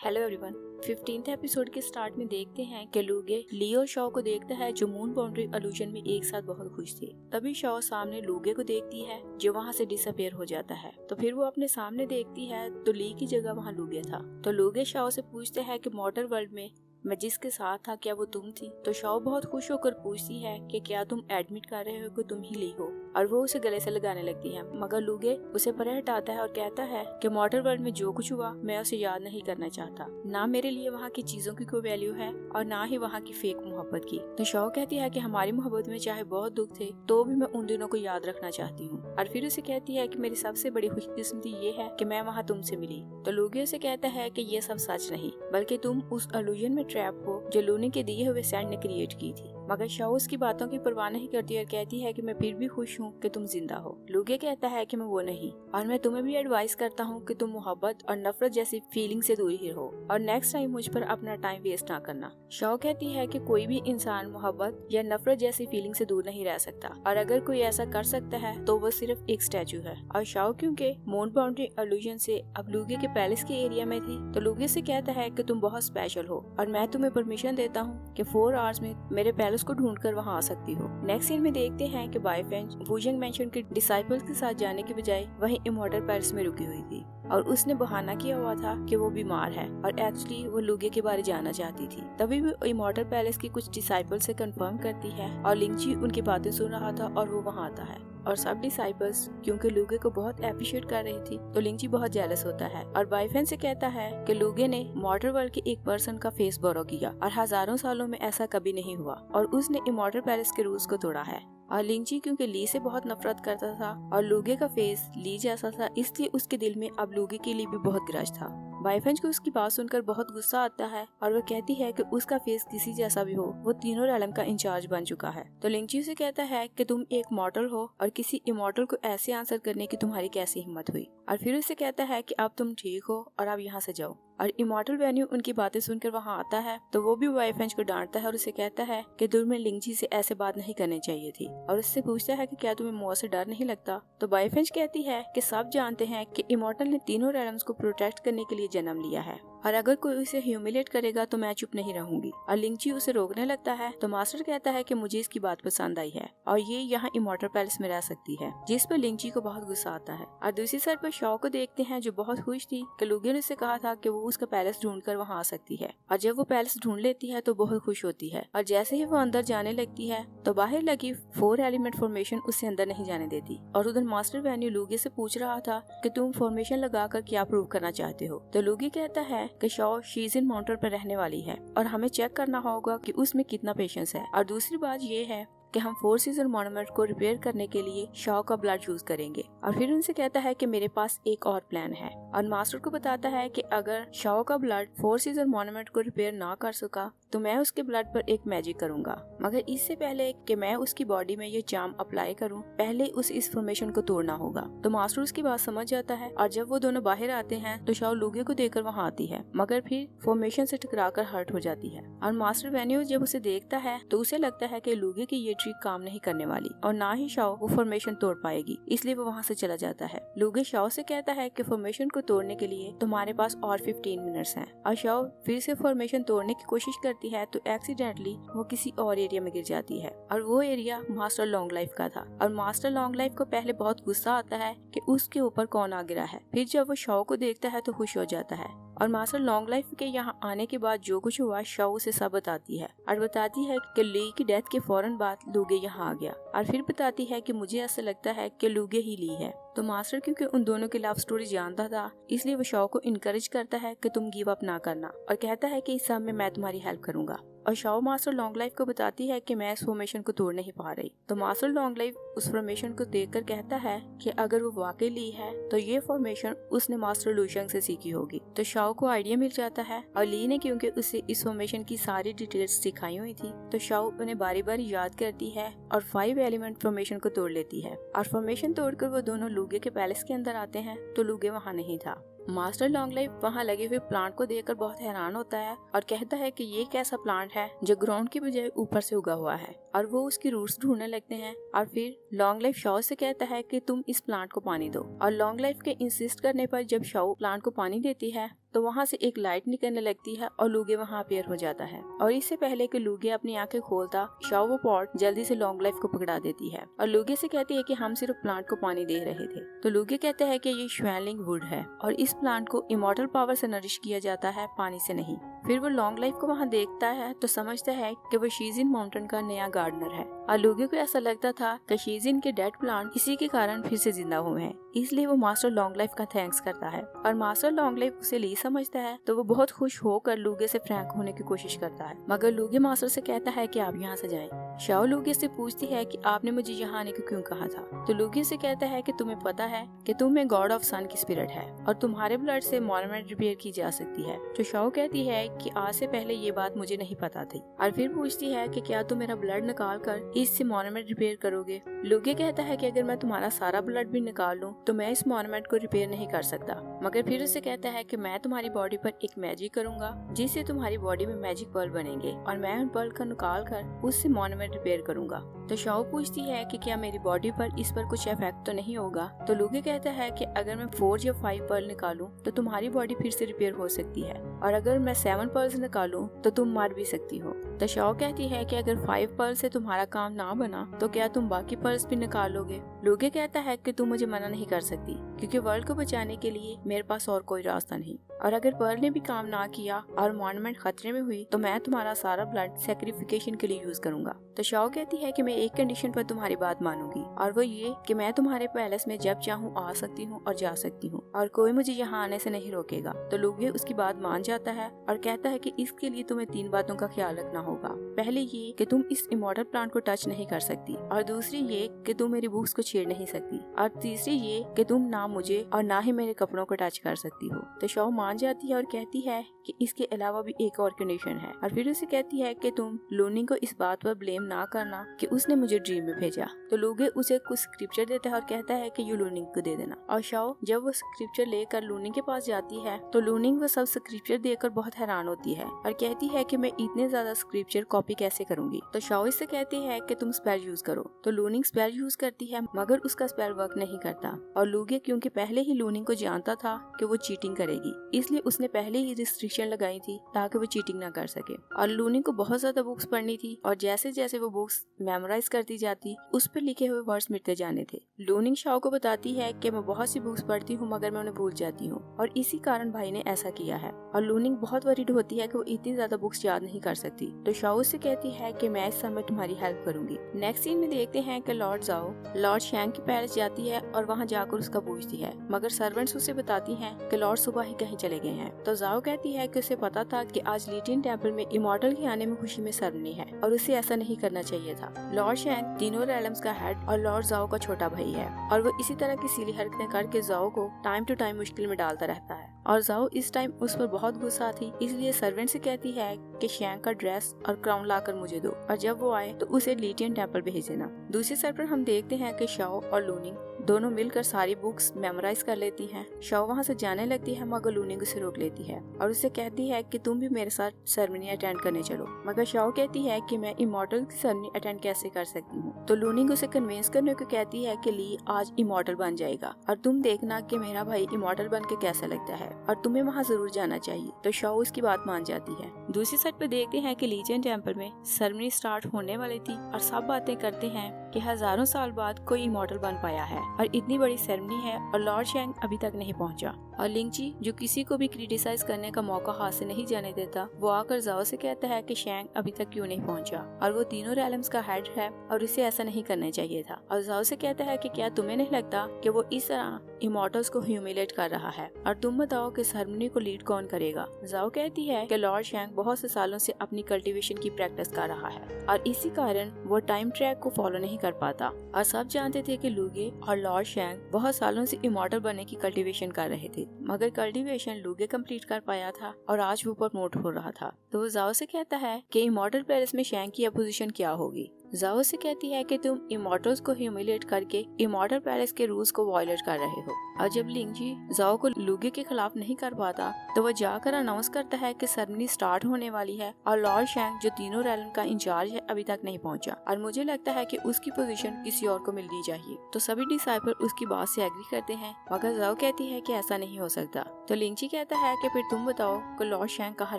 Hello everyone. 15th episode के start में देखते हैं कि लूगे ली और शॉ को देखता है जो मून बाउंड्री इल्यूजन में एक साथ बहुत खुश थे। तभी शॉ सामने लूगे को देखती है जो वहाँ से डिसअपीयर हो जाता है। तो फिर वो अपने सामने देखती है तो ली की जगह वहाँ लूगे था। तो लूगे शॉ से पूछते हैं कि मॉडर्न वर्ल्ड में मैं जिसके साथ था क्या वो तुम थी। तो शॉ बहुत खुश होकर पूछती है कि क्या तुम एडमिट कर रहे हो कि तुम ही ली हो, और वो उसे गले से लगाने लगती है। मगर लूगे उसे परे हटाता है और कहता है कि मॉडर्न वर्ल्ड में जो कुछ हुआ मैं उसे याद नहीं करना चाहता। ना मेरे लिए वहाँ की चीजों की कोई वैल्यू है और ना ही वहाँ की फेक मोहब्बत की। तो शॉ कहती है कि हमारी मोहब्बत में चाहे बहुत दुख थे तो भी मैं उन दिनों को याद रखना चाहती हूँ। और फिर उसे कहती है कि मेरी सबसे बड़ी खुशकिस्मती ये है कि मैं वहाँ तुमसे मिली। तो लूगे उसे कहता है कि ये सब सच नहीं बल्कि तुम उस इल्यूजन में ट्रैप हो जो लूनी के दिए हुए सैंड ने क्रिएट की थी। मगर शॉ उसकी बातों की परवाह नहीं करती और कहती है कि मैं फिर भी खुश हूँ कि तुम जिंदा हो। लूगे कहता है कि मैं वो नहीं, और मैं तुम्हें भी एडवाइस करता हूँ कि तुम मोहब्बत और नफरत जैसी फीलिंग से दूर ही रहो और नेक्स्ट टाइम मुझ पर अपना टाइम वेस्ट ना करना। शॉ कहती है कि कोई भी इंसान मोहब्बत या नफरत जैसी फीलिंग से दूर नहीं रह सकता, और अगर कोई ऐसा कर सकता है तो वो सिर्फ एक स्टैचू है। और शॉ क्योंकि मून बाउंड्री इल्यूजन से अब लूगे के पैलेस के एरिया में थी तो लूगे से कहता है कि तुम बहुत स्पेशल हो और मैं तुम्हें परमिशन देता हूँ कि 4 आवर्स में मेरे पैलेस को ढूंढकर वहाँ आ सकती हो। नेक्स्ट सीन में देखते हैं कि बायफेंच वुजंग मेंशन के डिसाइपल्स के साथ जाने के बजाय वहीं इमॉर्टल पैलेस में रुकी हुई थी और उसने बहाना किया हुआ था कि वो बीमार है और एक्चुअली वो लूगे के बारे जानना चाहती थी। तभी वो इमॉर्टल पैलेस की कुछ डिसाइपल से कंफर्म करती है और लिंगची उनकी बातें सुन रहा था और वो वहाँ आता है। और सब डिसाइपल्स क्योंकि लूगे को बहुत अप्रिशिएट कर रही थी तो लिंगची बहुत जेलस होता है और बायफेन से कहता है कि लूगे ने मॉडर्न वर्ल्ड के एक पर्सन का फेस बोरो किया और हजारों सालों में ऐसा कभी नहीं हुआ और उसने इमॉर्टल पैलेस के रूल्स को तोड़ा है। और लिंगची क्योंकि ली से बहुत नफरत करता था और लूगे का फेस ली जैसा था इसलिए उसके दिल में अब लूगे के लिए भी बहुत ग्रज था। बायफेंच को उसकी बात सुनकर बहुत गुस्सा आता है और वो कहती है कि उसका फेस किसी जैसा भी हो वो तीनों रैलम का इंचार्ज बन चुका है। तो लिंगची उसे कहता है कि तुम एक मॉडल हो और किसी इमॉर्टल को ऐसे आंसर करने की तुम्हारी कैसी हिम्मत हुई। और फिर उसे कहता है कि अब तुम ठीक हो और अब यहाँ से जाओ। और इमॉर्टल वेन्यू उनकी बातें सुनकर वहाँ आता है तो वो भी बायफेंच को डांटता है और उसे कहता है कि तुम्हें लिंगची से ऐसे बात नहीं करनी चाहिए थी और उससे पूछता है कि क्या तुम्हें मौत से डर नहीं लगता। तो बायफेंच कहती है कि सब जानते हैं कि इमॉर्टल ने तीनों रैलम्स को प्रोटेक्ट करने के लिए जन्म लिया है और अगर कोई उसे ह्यूमिलेट करेगा तो मैं चुप नहीं रहूंगी। और लिंगची उसे रोकने लगता है तो मास्टर कहता है कि मुझे इसकी बात पसंद आई है और ये यहाँ इमॉर्टल पैलेस में रह सकती है, जिस पर लिंगची को बहुत गुस्सा आता है। और दूसरी साइड पर शॉ को देखते हैं जो बहुत खुश थी कि लूगे ने उससे कहा था कि वो उसका पैलेस ढूंढकर वहाँ आ सकती है और जब वो पैलेस ढूंढ लेती है तो बहुत खुश होती है। और जैसे ही वो अंदर जाने लगती है तो बाहर लगी 4 एलिमेंट फॉर्मेशन उससे अंदर नहीं जाने देती। और उधर मास्टर वेन्यू लूगे से पूछ रहा था कि तुम फॉर्मेशन लगाकर क्या प्रूव करना चाहते हो। तो लूगे कहता है कि शॉ शीजिन माउंटेन पर रहने वाली है और हमें चेक करना होगा कि उसमें कितना पेशेंस है। और दूसरी बात ये है कि हम 4 सीजन मॉन्यूमेंट को रिपेयर करने के लिए शॉ का ब्लड यूज करेंगे। और फिर उनसे कहता है कि मेरे पास एक और प्लान है और मास्टर को बताता है कि अगर शॉ का ब्लड 4 सीजन मॉन्यूमेंट को रिपेयर ना कर सका तो मैं उसके ब्लड पर एक मैजिक करूंगा, मगर इससे पहले कि मैं उसकी बॉडी में ये चार्म अप्लाई करूं पहले उस इस फॉर्मेशन को तोड़ना होगा। तो मास्टर उसकी बात समझ जाता है और जब वो दोनों बाहर आते हैं तो शॉ लूगे को देखकर वहाँ आती है मगर फिर फॉर्मेशन से टकराकर हर्ट हो जाती है। और मास्टर वेन्यू जब उसे देखता है तो उसे लगता है कि लूगे की ये ट्रिक काम नहीं करने वाली और ना ही शॉ वो फॉर्मेशन तोड़ पाएगी, इसलिए वो वहाँ से चला जाता है। लूगे शॉ से कहता है कि फॉर्मेशन को तोड़ने के लिए तुम्हारे पास और 15 मिनट्स हैं। और शॉ फिर से फॉर्मेशन तोड़ने की कोशिश करती है तो एक्सीडेंटली वो किसी और एरिया में गिर जाती है और वो एरिया मास्टर लॉन्ग लाइफ का था। और मास्टर लॉन्ग लाइफ को पहले बहुत गुस्सा आता है कि उसके ऊपर कौन आ गिरा है, फिर जब वो शॉ को देखता है तो खुश हो जाता है। और मास्टर लॉन्ग लाइफ के यहाँ आने के बाद जो कुछ हुआ शॉ उसे सब बताती है और बताती है कि ली की डेथ के फौरन बाद लूगे यहाँ आ गया और फिर बताती है कि मुझे ऐसा लगता है कि लूगे ही ली है। तो मास्टर क्योंकि उन दोनों की लव स्टोरी जानता था इसलिए वो शॉ को इनकरेज करता है कि तुम गिव अप ना करना और कहता है कि इस सब में मैं तुम्हारी हेल्प करूंगा। और शॉ मास्टर लॉन्ग लाइफ को बताती है कि मैं इस फॉर्मेशन को तोड़ नहीं पा रही। तो मास्टर लॉन्ग लाइफ उस फॉर्मेशन को देखकर कहता है कि अगर वो वाकई ली है तो ये फॉर्मेशन उसने मास्टर लूशंग से सीखी होगी। तो शॉ को आइडिया मिल जाता है और ली ने क्योंकि उसे इस फॉर्मेशन की सारी डिटेल्स सिखाई हुई थी तो शॉ उन्हें बारी बारी याद करती है और 5 एलिमेंट फॉर्मेशन को तोड़ लेती है। और फॉर्मेशन तोड़कर वो दोनों लूगे के पैलेस के अंदर आते हैं तो लूगे वहाँ नहीं था। मास्टर लॉन्ग लाइफ वहाँ लगे हुए प्लांट को देखकर बहुत हैरान होता है और कहता है कि ये कैसा प्लांट है जो ग्राउंड की बजाय ऊपर से उगा हुआ है और वो उसकी रूट्स ढूंढने लगते हैं। और फिर लॉन्ग लाइफ शॉ से कहता है कि तुम इस प्लांट को पानी दो और लॉन्ग लाइफ के इंसिस्ट करने पर जब शॉ प्लांट को पानी देती है तो वहाँ से एक लाइट निकलने लगती है और लूगे वहाँ अपीयर हो जाता है। और इससे पहले कि लूगे अपनी आंखें खोलता, शाओ वो पॉट जल्दी से लॉन्ग लाइफ को पकड़ा देती है और लूगे से कहती है कि हम सिर्फ प्लांट को पानी दे रहे थे। तो लूगे कहते हैं कि ये श्वेनलिंग वुड है और इस प्लांट को इमॉर्टल पावर से नरिश किया जाता है, पानी से नहीं। फिर वो लॉन्ग लाइफ को वहाँ देखता है तो समझता है कि वो शीजिन माउंटेन का नया गार्डनर है और लूगे को ऐसा लगता था कि शीजिन के डेड प्लांट इसी के कारण फिर से जिंदा हुए हैं, इसलिए वो मास्टर लॉन्ग लाइफ का थैंक्स करता है और मास्टर लॉन्ग लाइफ उसे ली समझता है तो वो बहुत खुश होकर लूगे से फ्रैंक होने की कोशिश करता है, मगर लूगे मास्टर से कहता है कि आप यहाँ से जाएं। शाओ लूगे से पूछती है कि आपने मुझे यहाँ आने को क्यों कहा था, तो लूगे से कहता है कि तुम्हें पता है कि तुम में गॉड ऑफ सन की स्पिरिट है और तुम्हारे ब्लड से मॉन्यूमेंट रिपेयर की जा सकती है। तो शाओ कहती है कि आज से पहले ये बात मुझे नहीं पता थी और फिर पूछती है कि क्या तुम मेरा ब्लड निकाल कर इससे मॉन्यूमेंट रिपेयर करोगे। लूगे कहता है कि अगर मैं तुम्हारा सारा ब्लड भी निकाल लूं तो मैं इस मॉन्यूमेंट को रिपेयर नहीं कर सकता, मगर फिर उसे कहता है कि मैं तुम्हारी बॉडी पर एक मैजिक करूंगा जिससे तुम्हारी बॉडी में मैजिक पर्ल बनेंगे और मैं उन पर्ल को निकाल कर उससे मॉन्यूमेंट रिपेयर करूंगा। तो शाओ पूछती है कि क्या मेरी बॉडी पर इस पर कुछ इफेक्ट तो नहीं होगा, तो लूगे कहता है कि अगर मैं 4 या 5 पर्ल निकालूं तो तुम्हारी बॉडी फिर से रिपेयर हो सकती है और अगर मैं 7 पर्ल्स निकालूं तो तुम मर भी सकती हो। तो शाओ कहती है कि अगर 5 पर्ल से तुम्हारा काम ना बना तो क्या तुम बाकी पर्ल्स भी निकाल लोगे। लूगे कहता है कि तुम मुझे मना नहीं कर सकती क्योंकि वर्ल्ड को बचाने के लिए मेरे पास और कोई रास्ता नहीं, और अगर पर्ल ने भी काम ना किया और मॉन्यूमेंट खतरे में हुई तो मैं तुम्हारा सारा ब्लड सैक्रिफिकेशन के लिए यूज करूंगा। तो शाओ कहती है कि मैं एक कंडीशन पर तुम्हारी बात मानूंगी और वो ये कि मैं तुम्हारे पैलेस में जब चाहूँ आ सकती हूँ और जा सकती हूँ और कोई मुझे यहाँ आने से नहीं रोकेगा। तो लूगे उसकी बात मान जाता है और कहता है कि इसके लिए तुम्हें 3 बातों का ख्याल रखना होगा। पहले ये कि तुम इस इमॉर्टल प्लांट को टच नहीं कर सकती, और दूसरी ये कि तुम मेरी बुक्स को छेड़ नहीं सकती, और तीसरी ये कि तुम ना मुझे और ना ही मेरे कपड़ों को टच कर सकती हो। तो शाओ मान जाती है और कहती है कि इसके अलावा भी एक और कंडीशन है, और फिर उसे कहती है कि तुम लूनिंग को इस बात पर ब्लेम ना करना कि उसने मुझे ड्रीम में भेजा। तो लूगे उसे कुछ स्क्रिप्चर देता है और कहता है कि ये लूनिंग को दे देना, और शाओ जब वो स्क्रिप्चर लेकर लूनिंग के पास जाती है तो लूनिंग वो सब स्क्रिप्चर देखकर बहुत हैरान होती है और कहती है कि मैं इतने ज्यादा स्क्रिप्चर कॉपी कैसे करूंगी। तो शाओ इससे कहती है कि तुम स्पेल यूज करो। तो लूनिंग स्पेल यूज करती है मगर उसका स्पेल वर्क नहीं करता, और लूगे क्योंकि पहले ही लूनिंग को जानता था कि वो चीटिंग करेगी इसलिए उसने पहले ही रिस्ट्रिक्शन लगाई थी ताकि वो चीटिंग ना कर सके। और लूनिंग को बहुत ज्यादा बुक्स पढ़नी थी और जैसे जैसे वो बुक्स मेमोराइज करती जाती उस पर लिखे हुए वर्ड्स मिटते जाने थे। लूनिंग शाओ को बताती है कि मैं बहुत सी बुक्स पढ़ती हूँ मगर मैं उन्हें भूल जाती हूँ और इसी कारण भाई ने ऐसा किया है, और लूनिंग बहुत वरीड होती है कि वो इतनी ज्यादा बुक्स याद नहीं कर सकती। तो शाओ उससे कहती है कि मैं इस समय तुम्हारी हेल्प करूंगी। नेक्स्ट सीन में देखते हैं कि लॉर्ड जाओ लॉर्ड शैंग के पैलेस जाती है और वहाँ जाकर उसका पूछती है, मगर सर्वेंट्स उसे बताती हैं कि लॉर्ड सुबह ही कहीं चले गए हैं। तो जाओ कहती है कि उसे पता था कि आज लीटियन टेम्पल में इमॉर्टल के आने में खुशी में सेरेमनी है और उसे ऐसा नहीं करना चाहिए था। लॉर्ड शैंग तीनों रेलम्स का हेड और लॉर्ड जाओ का छोटा भाई है और वो इसी तरह की सीली हरकतें करके जाओ को टाइम टू टाइम मुश्किल में डालता रहता है, और जाओ इस टाइम उस पर बहुत गुस्सा थी इसलिए सर्वेंट से कहती है कि शैंग का ड्रेस और क्राउन लाकर मुझे दो और जब वो आए तो उसे लीटियन टेम्पल भेज देना। दूसरी साइड पर हम देखते हैं कि शाओ और लूनिंग दोनों मिलकर सारी बुक्स मेमोराइज कर लेती हैं। शाओ वहाँ से जाने लगती है मगर लूनिंग उसे रोक लेती है और उसे कहती है कि तुम भी मेरे साथ सेरेमनी अटेंड करने चलो, मगर शाओ कहती है कि मैं इमॉर्टल की सेरेमनी अटेंड कैसे कर सकती हूँ। तो लूनिंग उसे कन्विंस करने को कहती है कि ली आज इमॉर्टल बन जाएगा और तुम देखना कि मेरा भाई इमॉर्टल बन के कैसा लगता है और तुम्हें वहाँ जरूर जाना चाहिए। तो शाओ उसकी बात मान जाती है। दूसरी साइड पे देखते हैं कि लीजियन टेम्पल में सेरेमनी स्टार्ट होने वाली थी और सब बातें करते हैं कि हजारों साल बाद कोई इमॉर्टल बन पाया है और इतनी बड़ी सेरेमनी है और लॉर्ड शैंग अभी तक नहीं पहुंचा। और लिंगची जो किसी को भी क्रिटिसाइज करने का मौका हाथ से नहीं जाने देता, वो आकर जाओ से कहता है कि शैंग अभी तक क्यों नहीं पहुंचा और वो तीनों रेलम्स का हेड है और उसे ऐसा नहीं करना चाहिए था। और जाओ से कहता है कि क्या तुम्हें नहीं लगता कि वो इस तरह इमॉर्टल्स को ह्यूमिलेट कर रहा है, और तुम बताओ कि सेरेमनी को लीड कौन करेगा। जाओ कहती है कि लॉर्ड शैंग बहुत से सालों से अपनी कल्टीवेशन की प्रैक्टिस कर रहा है और इसी कारण वो टाइम ट्रैक को फॉलो नहीं कर पाता, और सब जानते थे कि लूगे और लॉर्ड शैंग बहुत सालों से इमॉर्टल बनने की कल्टीवेशन कर रहे थे, मगर कल्टीवेशन लूगे कंप्लीट कर पाया था और आज वो प्रमोट हो रहा था। तो वो जाओ से कहता है कि इमॉर्टल पैलेस में शैंग की अपोजिशन क्या होगी। जाओ से कहती है कि तुम इमॉर्टल्स को ह्यूमिलेट करके इमॉर्टल पैलेस के रूल्स को वायलेट कर रहे हो। और जब लिंगजी जाओ को लूगे के खिलाफ नहीं कर पाता तो वह जाकर अनाउंस करता है कि सेरेमनी स्टार्ट होने वाली है और लॉर्ड शैंग जो तीनों रेलन का इंचार्ज है अभी तक नहीं पहुंचा और मुझे लगता है कि उसकी पोजीशन किसी और को मिलनी चाहिए। तो सभी डिसाइपल उसकी बात से एग्री करते हैं, मगर जाओ कहती है कि ऐसा नहीं हो सकता। तो लिंगजी कहता है कि फिर तुम बताओ कि लॉर्ड शैंग कहाँ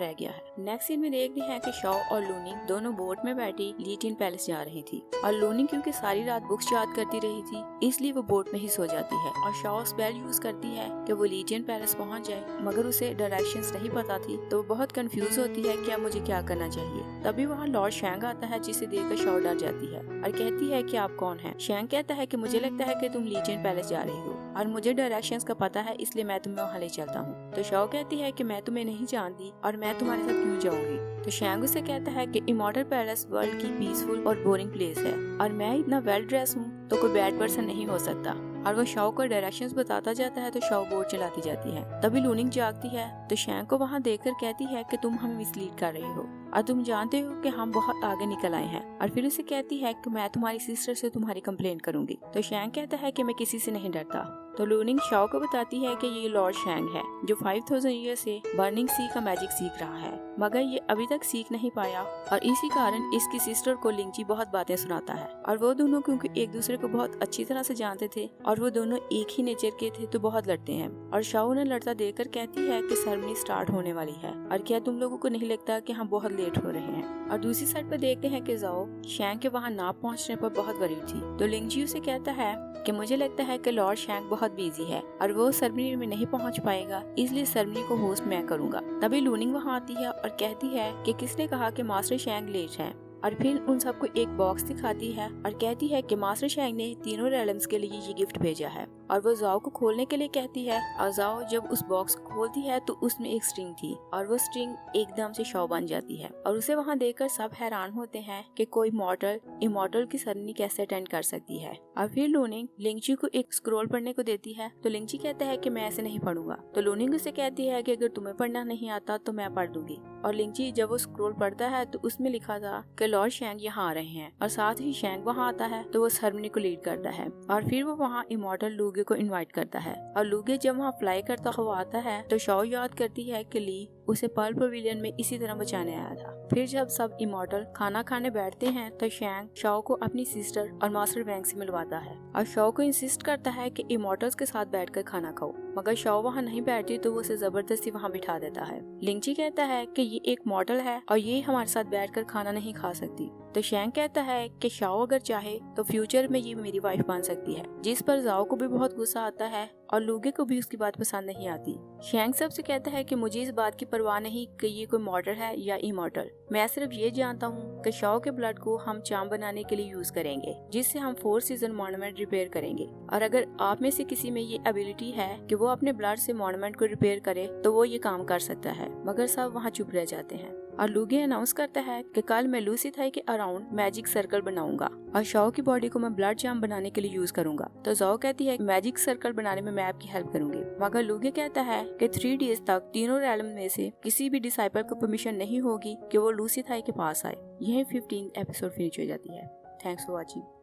रह गया है। नेक्स्ट सीन में देखते हैं कि शॉ और लूनिंग दोनों बोट में बैठी लीटियन पैलेस जा रही थी और लूनिंग क्योंकि सारी रात बुक्स याद करती रही थी इसलिए वो बोट में ही सो जाती है और शॉ स्पेल यूज करती है कि वो लीटियन पैलेस पहुंच जाए, मगर उसे डायरेक्शंस नहीं पता थी तो वो बहुत कंफ्यूज होती है कि अब मुझे क्या करना चाहिए। तभी वहाँ लॉर्ड शैंग आता है जिसे देखकर शॉ डर जाती है और कहती है कि आप कौन हैं। शैंग कहता है कि मुझे लगता है कि तुम लीटियन पैलेस जा रही हो और मुझे डायरेक्शंस का पता है इसलिए मैं तुम्हें वहाँ ले चलता हूँ। तो शॉ कहती है कि मैं तुम्हें नहीं जानती और मैं तुम्हारे साथ क्यों जाऊंगी। तो शैंग उसे कहता है कि इमॉर्टल पैलेस वर्ल्ड की पीसफुल और बोरिंग प्लेस है और मैं इतना वेल ड्रेस हूँ तो कोई बैड पर्सन नहीं हो सकता। और वो शॉ को डायरेक्शंस बताता जाता है तो शॉ बोट चलाती जाती है। तभी लूनिंग जागती है तो शैंग को वहाँ देखकर कहती है कि तुम हमें मिसलीड कर रही हो और तुम जानते हो कि हम बहुत आगे निकल आए हैं। और फिर उसे कहती है कि मैं तुम्हारी सिस्टर से तुम्हारी कंप्लेंट करूंगी। तो शैंग कहता है कि मैं किसी से नहीं डरता। तो लूनिंग शॉ को बताती है कि ये लॉर्ड शैंग है जो 5000 ईयर से बर्निंग सी का मैजिक सीख रहा है, मगर ये अभी तक सीख नहीं पाया और इसी कारण इसकी सिस्टर को लिंगजी बहुत बातें सुनाता है। और वो दोनों क्योंकि एक दूसरे को बहुत अच्छी तरह से जानते थे और वो दोनों एक ही नेचर के थे तो बहुत लड़ते हैं। और शॉ उन्हें लड़ता देखकर कहती है कि सेरेमनी स्टार्ट होने वाली है और क्या तुम लोगों को नहीं लगता कि हम बहुत लेट हो रहे हैं। और दूसरी साइड पर देखते हैं कि जाओ शैंग के वहाँ ना पहुँचने पर बहुत वरीड थी। तो लिंगजी उसे कहता है कि मुझे लगता है कि लॉर्ड शैंग बहुत बिजी है और वो सेरेमनी में नहीं पहुंच पाएगा, इसलिए सेरेमनी को होस्ट मैं करूंगा। तभी लूनिंग वहां आती है और कहती है कि किसने कहा कि मास्टर शैंग लेट है। और फिर उन सबको एक बॉक्स दिखाती है और कहती है कि मास्टर शैंग ने तीनों रेलम्स के लिए ये गिफ्ट भेजा है और वो जाओ को खोलने के लिए कहती है। और जाओ जब उस बॉक्स को खोलती है तो उसमें एक स्ट्रिंग थी और वो स्ट्रिंग एकदम से शॉ बन जाती है और उसे वहाँ देखकर सब हैरान होते हैं कि कोई मॉर्टल इमॉर्टल की सेरेमनी कैसे अटेंड कर सकती है। और फिर लूनिंग लिंगजी को एक स्क्रोल पढ़ने को देती है तो लिंगजी कहता है कि मैं ऐसे नहीं पढ़ूंगा। तो लूनिंग उसे कहती है कि अगर तुम्हें पढ़ना नहीं आता तो मैं पढ़ दूंगी। और लिंगजी जब वो स्क्रोल पढ़ता है तो उसमें लिखा था कि लॉर्ड शैंग यहाँ आ रहे हैं और साथ ही शैंग वहाँ आता है तो वो सेरेमनी को लीड करता है और फिर वो वहाँ इमॉर्टल लूगे को इनवाइट करता है। और लूगे जब वहाँ फ्लाई करता हुआ आता है तो शॉ याद करती है कि ली उसे पर्ल पवेलियन में इसी तरह बचाने आया था। फिर जब सब इमॉर्टल खाना खाने बैठते हैं तो शैंग शॉ को अपनी सिस्टर और मास्टर वैंग से मिलवाता है और शॉ को इंसिस्ट करता है कि इमॉर्टल्स के साथ बैठकर खाना खाओ, मगर शॉ वहाँ नहीं बैठती तो वो उसे जबरदस्ती वहाँ बिठा देता है। लिंगजी कहता है कि ये एक मॉर्टल है और ये हमारे साथ बैठकर खाना नहीं खा सकती। तो शैंग कहता है कि शॉ अगर चाहे तो फ्यूचर में ये मेरी वाइफ बन सकती है, जिस पर जाओ को भी बहुत गुस्सा आता है और लूगे को भी उसकी बात पसंद नहीं आती। शैंग सबसे कहता है कि मुझे इस बात की परवाह नहीं कि ये कोई मॉर्टल है या इमॉर्टल, मैं सिर्फ ये जानता हूँ कि शॉ के ब्लड को हम चाम बनाने के लिए यूज करेंगे जिससे हम 4 सीजन मॉन्यूमेंट रिपेयर करेंगे। और अगर आप में से किसी में ये एबिलिटी है कि वो अपने ब्लड से मॉन्यूमेंट को रिपेयर करे तो वो ये काम कर सकता है, मगर सब वहाँ चुप रह जाते हैं। और लूगे अनाउंस करता है कि कल मैं लूसी थाई के अराउंड मैजिक सर्कल बनाऊंगा और शॉ की बॉडी को मैं ब्लड जाम बनाने के लिए यूज करूंगा। तो जाओ कहती है मैजिक सर्कल बनाने में मैं आपकी हेल्प करूंगी, मगर लूगे कहता है कि 3 डेज तक तीनों रेलम में से किसी भी डिसाइपल को परमिशन नहीं होगी कि वो लूसी थाई के पास आए। यही 15th एपिसोड फिनिश हो जाती है। Thanks for watching.